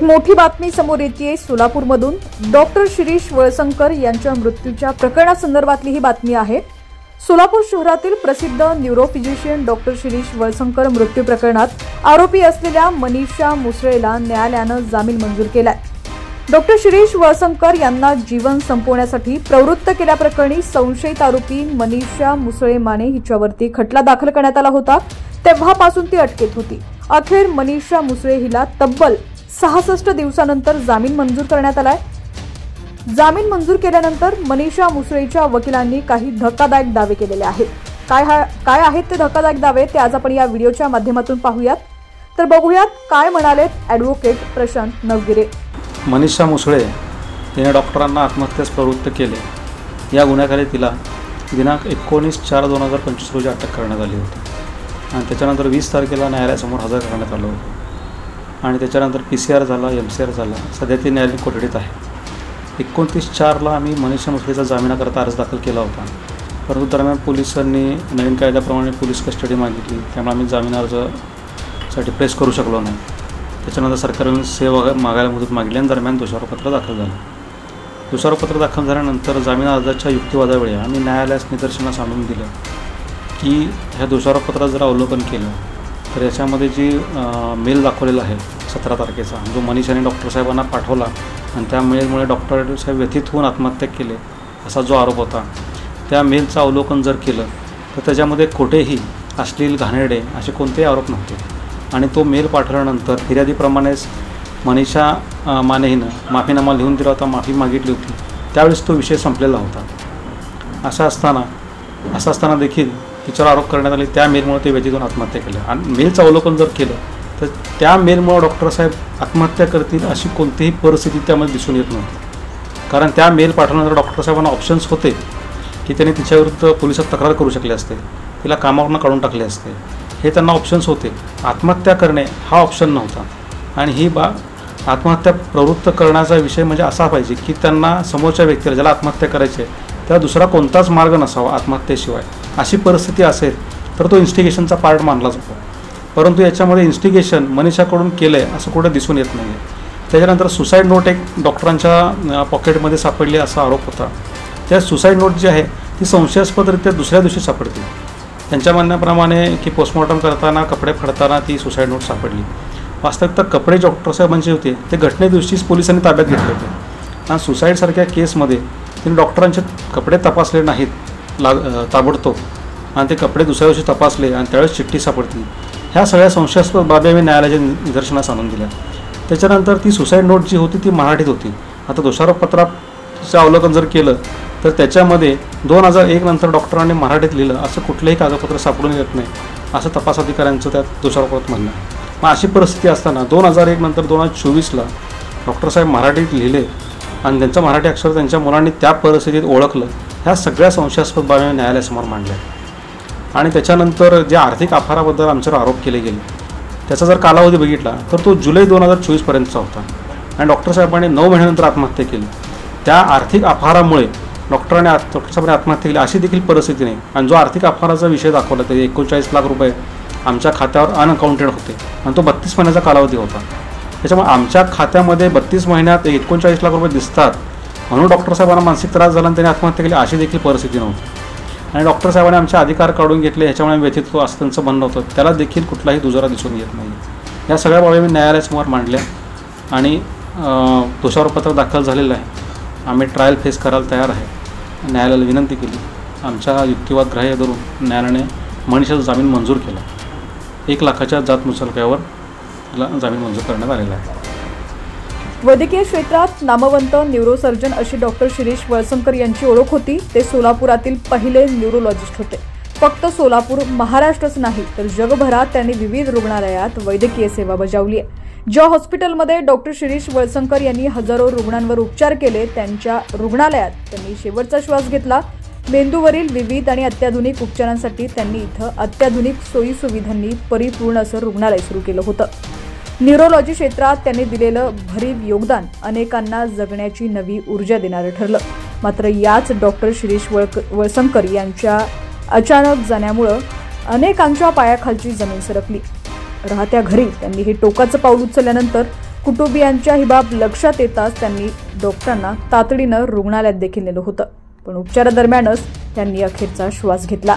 एक मोठी बातमी समोर येते सोलापूरमधून। डॉक्टर शिरीष वळसंकर यांच्या मृत्यूच्या प्रकरणासंदर्भातली ही बातमी आहे। सोलापूर शहरातील प्रसिद्ध न्यूरोफिजिशियन डॉक्टर शिरीष वळसंकर मृत्यू प्रकरणात आरोपी असलेल्या मनीषा मुसळेला न्यायालयानं जामीन मंजूर केलाय। डॉक्टर शिरीष वळसंकर यांना जीवन संपवण्यासाठी प्रवृत्त केल्याप्रकरणी संशयित आरोपी मनीषा मुसळे माने हिच्यावरती खटला दाखल करण्यात आला होता। तेव्हापासून ती अटकेत होती। अखेर मनीषा मुसळे हिला तब्बल 66 दिवसानंतर जामीन मंजूर करण्यात आलाय। जामीन मंजूर केल्यानंतर मनीषा मुसळेच्या वकिलांनी काही धक्कादायक दावे केलेले आहेत। काय आहेत ते धक्कादायक दावे ते आज आपण या व्हिडिओच्या माध्यमातून पाहूयात। तर बघूयात काय म्हणालेत ॲडव्होकेट प्रशांत नवगिरे। मनीषा मुसळे हिने डॉक्टरांना आत्महत्येस प्रवृत्त केले या गुन्ह्याखाली तिला दिनांक 19/4/2025 रोजी अटक करण्यात आली होती आणि त्याच्यानंतर 20 तारखेला न्यायालयासमोर हजर करण्यात आलं होतं आणि त्याच्यानंतर PCR झाला, MCR झाला। सध्या ती न्यायालयीन कोठडीत आहे। 29/4ला आम्ही मनीषा मुसळेचा जामिनाकरता अर्ज दाखल केला होता, परंतु दरम्यान पोलिसांनी नवीन कायद्याप्रमाणे पोलीस कस्टडी मागितली, त्यामुळे आम्ही जामीन अर्जासाठी प्रेस करू शकलो नाही। त्याच्यानंतर सरकारने सेवा मागायला मुदत मागली आणि दरम्यान दोषारोपपत्र दाखल झालं। दोषारोपपत्र दाखल झाल्यानंतर जामीन अर्जाच्या युक्तिवादावेळी आम्ही न्यायालयास निदर्शनास आणून दिलं की ह्या दोषारोपपत्राचं जर अवलोकन केलं तर याच्यामध्ये जी मेल दाखवलेला आहे 17 तारखेचा, जो मनीषाने डॉक्टर साहेबांना पाठवला आणि त्या मेलमुळे डॉक्टर साहेब व्यथित होऊन आत्महत्या केले असा जो आरोप होता, त्या मेलचं अवलोकन जर केलं तर त्याच्यामध्ये कुठेही अश्लील, घाणेरडे असे कोणतेही आरोप नव्हते आणि तो मेल पाठवल्यानंतर फिर्यादीप्रमाणेच मनीषा माने हिनं माफीनामा लिहून दिला होता, माफी मागितली होती, त्यावेळेस तो विषय संपलेला होता। असं असताना देखील तिच्यावर आरोप करण्यात आले। त्या मेलमुळे ते व्यथित होऊन आत्महत्या केल्या आणि मेलचं अवलोकन जर केलं तर त्या मेलमुळे डॉक्टर साहेब आत्महत्या करतील अशी कोणतीही परिस्थिती त्यामध्ये दिसून येत नव्हती, कारण त्या मेल पाठवल्यानंतर डॉक्टर साहेबांना ऑप्शन्स होते की त्यांनी तिच्याविरुद्ध पोलिसात तक्रार करू शकले असते, तिला कामावरून काढून टाकले असते, हे त्यांना ऑप्शन्स होते। आत्महत्या करणे हा ऑप्शन नव्हता आणि ही आत्महत्या प्रवृत्त करण्याचा विषय म्हणजे असा पाहिजे की त्यांना समोरच्या व्यक्तीला ज्याला आत्महत्या करायची आहे त्याला दुसरा कोणताच मार्ग नसावा आत्महत्येशिवाय। अशी परिस्थिती असेल तर तो इन्स्टिगेशनचा पार्ट मानला जातो, परंतु याच्यामध्ये इन्स्टिगेशन मनीषाकडून केलं आहे असं कुठं दिसून येत नाही आहे। त्याच्यानंतर सुसाईड नोट एक डॉक्टरांच्या पॉकेटमध्ये सापडली असा आरोप होता। त्या सुसाईड नोट जी आहे ती संशयास्पदरित्या दुसऱ्या दिवशी सापडते। त्यांच्या म्हणण्याप्रमाणे की पोस्टमॉर्टम करताना कपडे फाडताना ती सुसाईड नोट सापडली। वास्तविकता कपडे डॉक्टर साहेबांचे होते ते घटने दिवशीच पोलिसांनी ताब्यात घेतले होते आणि सुसाईडसारख्या केसमध्ये त्यांनी डॉक्टरांचे कपडे तपासले नाहीत ताबडतोब आणि ते कपडे दुसऱ्या दिवशी तपासले आणि त्यावेळेस चिठ्ठी सापडली। ह्या सगळ्या संशयास्पद बाबी आम्ही न्यायालयाच्या निदर्शनास आणून दिल्या। त्याच्यानंतर ती सुसाईड नोट जी होती ती मराठीत होती। आता दोषारोपपत्राचं अवलोकन जर केलं तर त्याच्यामध्ये 2001 नंतर डॉक्टरांनी मराठीत लिहिलं असं कुठलंही कागदपत्र सापडून येत नाही असं तपास अधिकाऱ्यांचं त्यात दोषारोपपत्रात म्हणणं आहे। मग अशी परिस्थिती असताना 2001 नंतर 2024ला डॉक्टर साहेब मराठीत लिहिले आणि त्यांचं मराठी अक्षर त्यांच्या मुलांनी त्या परिस्थितीत ओळखलं। ह्या सगळ्या संशयास्पद बाबी न्यायालयासमोर मांडल्या आणि त्याच्यानंतर जे आर्थिक अफाराबद्दल आमच्यावर आरोप केले गेले त्याचा जर कालावधी बघितला तर तो जुलै 2024 पर्यंतचा होता आणि डॉक्टर साहेबांनी 9 महिन्यानंतर आत्महत्या केली। त्या आर्थिक अफारामुळे डॉक्टर साहेबांनी आत्महत्या केली अशी देखील परिस्थिती नाही आणि जो आर्थिक अफाराचा विषय दाखवला तरी 39 लाख रुपये आमच्या खात्यावर अनअकाउंटेड होते आणि तो 32 महिन्याचा कालावधी होता। त्याच्यामुळे आमच्या खात्यामध्ये 32 महिन्यात 39 लाख रुपये दिसतात म्हणून डॉक्टर साहेबांना मानसिक त्रास झाला आणि त्यांनी आत्महत्या केली अशी देखील परिस्थिती नव्हती आणि डॉक्टर साहेबांनी आमचे अधिकार काढून घेतले ह्याच्यामुळे व्यथित होतो असं त्यांचं म्हणणं होतं, त्याला देखील कुठलाही दुजोरा दिसून येत नाही। या सगळ्या बाबी मी न्यायालयासमोर मांडल्या आणि दोषारोपपत्र दाखल झालेलं आहे। आम्ही ट्रायल फेस करायला तयार आहे। न्यायालयाला विनंती केली, आमच्या युक्तिवाद ग्राह्य धरून न्यायालयाने मनीषाचा जामीन मंजूर केला। 1 लाखाच्या जात मुचलक्यावर जामीन मंजूर करण्यात आलेला आहे। वैद्यकीय क्षेत्रात नामवंत न्यूरोसर्जन अशी डॉक्टर शिरीष वळसंकर यांची ओळख होती। ते सोलापुरातील पहिले न्यूरोलॉजिस्ट होते। फक्त सोलापूर, महाराष्ट्रच नाही तर जगभरात त्यांनी विविध रुग्णालयात वैद्यकीय सेवा बजावली आहे। ज्या हॉस्पिटलमध्ये डॉक्टर शिरीष वळसंकर यांनी हजारो रुग्णांवर उपचार केले त्यांच्या रुग्णालयात त्यांनी शेवटचा श्वास घेतला। मेंदूवरील विविध आणि अत्याधुनिक उपचारांसाठी त्यांनी इथं अत्याधुनिक सोयी सुविधांनी परिपूर्ण असं रुग्णालय सुरू केलं होतं। न्यूरोलॉजी क्षेत्रात त्यांनी दिलेलं भरीव योगदान अनेकांना जगण्याची नवी ऊर्जा देणारं ठरलं। मात्र याच डॉक्टर शिरीष वळसंकर यांच्या अचानक जाण्यामुळे अनेकांच्या पायाखालची जमीन सरकली। राहत्या घरी त्यांनी हे टोकाचं पाऊल उचलल्यानंतर कुटुंबियांच्या ही बाब लक्षात येताच त्यांनी डॉक्टरांना तातडीनं रुग्णालयात देखील नेलं होतं, पण उपचारादरम्यानच त्यांनी अखेरचा श्वास घेतला.